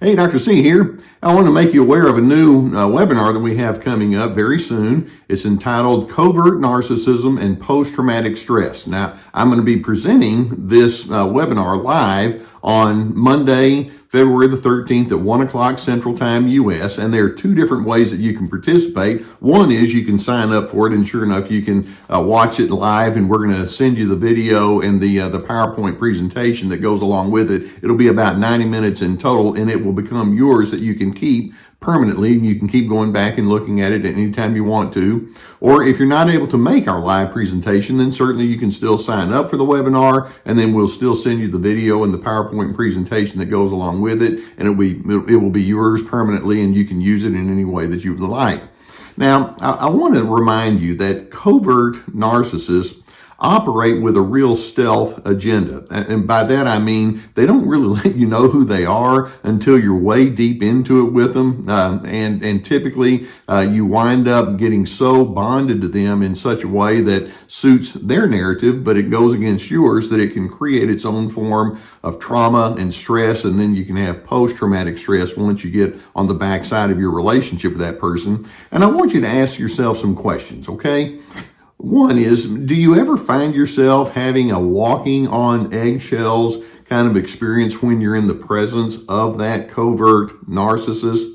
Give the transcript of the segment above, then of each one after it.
Hey, Dr. C here. I want to make you aware of a new webinar that we have coming up very soon. It's entitled Covert Narcissism and Post-Traumatic Stress. Now, I'm going to be presenting this webinar live on Monday, February the 13th at 1 o'clock Central Time U.S. And there are two different ways that you can participate. One is you can sign up for it, and sure enough, you can watch it live, and we're going to send you the video and the PowerPoint presentation that goes along with it. It'll be about 90 minutes in total, and it will become yours that you can keep permanently. You can keep going back and looking at it at any time you want to. Or if you're not able to make our live presentation, then certainly you can still sign up for the webinar, and then we'll still send you the video and the PowerPoint presentation that goes along with it, and it will be yours permanently, and you can use it in any way that you would like. Now, I want to remind you that covert narcissists operate with a real stealth agenda. And by that, I mean, they don't really let you know who they are until you're way deep into it with them. And typically, you wind up getting so bonded to them in such a way that suits their narrative, but it goes against yours, that it can create its own form of trauma and stress. And then you can have post-traumatic stress once you get on the backside of your relationship with that person. And I want you to ask yourself some questions, okay? One is, do you ever find yourself having a walking on eggshells kind of experience when you're in the presence of that covert narcissist?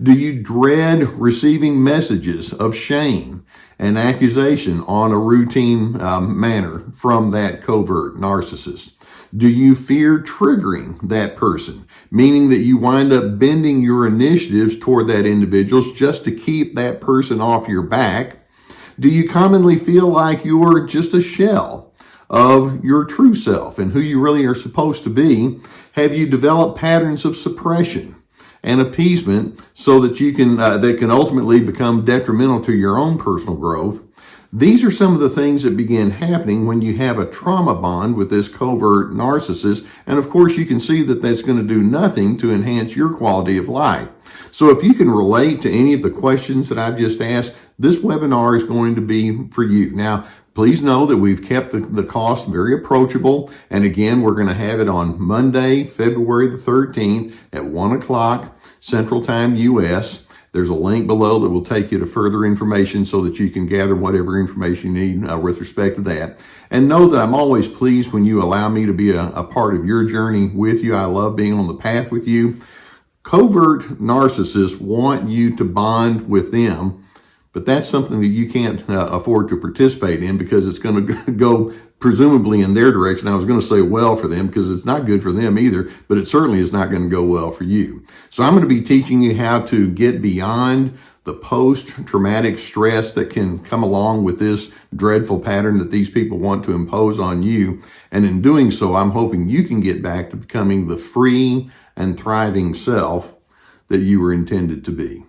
Do you dread receiving messages of shame and accusation on a routine manner from that covert narcissist? Do you fear triggering that person, meaning that you wind up bending your initiatives toward that individual just to keep that person off your back? Do you commonly feel like you're just a shell of your true self and who you really are supposed to be? Have you developed patterns of suppression and appeasement so that you can that can ultimately become detrimental to your own personal growth? These are some of the things that begin happening when you have a trauma bond with this covert narcissist. And of course, you can see that that's going to do nothing to enhance your quality of life. So if you can relate to any of the questions that I've just asked, this webinar is going to be for you. Now, please know that we've kept the cost very approachable. And again, we're going to have it on Monday, February the 13th at 1 o'clock Central Time U.S. There's a link below that will take you to further information so that you can gather whatever information you need with respect to that. And know that I'm always pleased when you allow me to be a part of your journey with you. I love being on the path with you. Covert narcissists want you to bond with them, but that's something that you can't afford to participate in because it's going to go presumably in their direction. I was going to say well for them because it's not good for them either, but it certainly is not going to go well for you. So I'm going to be teaching you how to get beyond the post-traumatic stress that can come along with this dreadful pattern that these people want to impose on you. And in doing so, I'm hoping you can get back to becoming the free and thriving self that you were intended to be.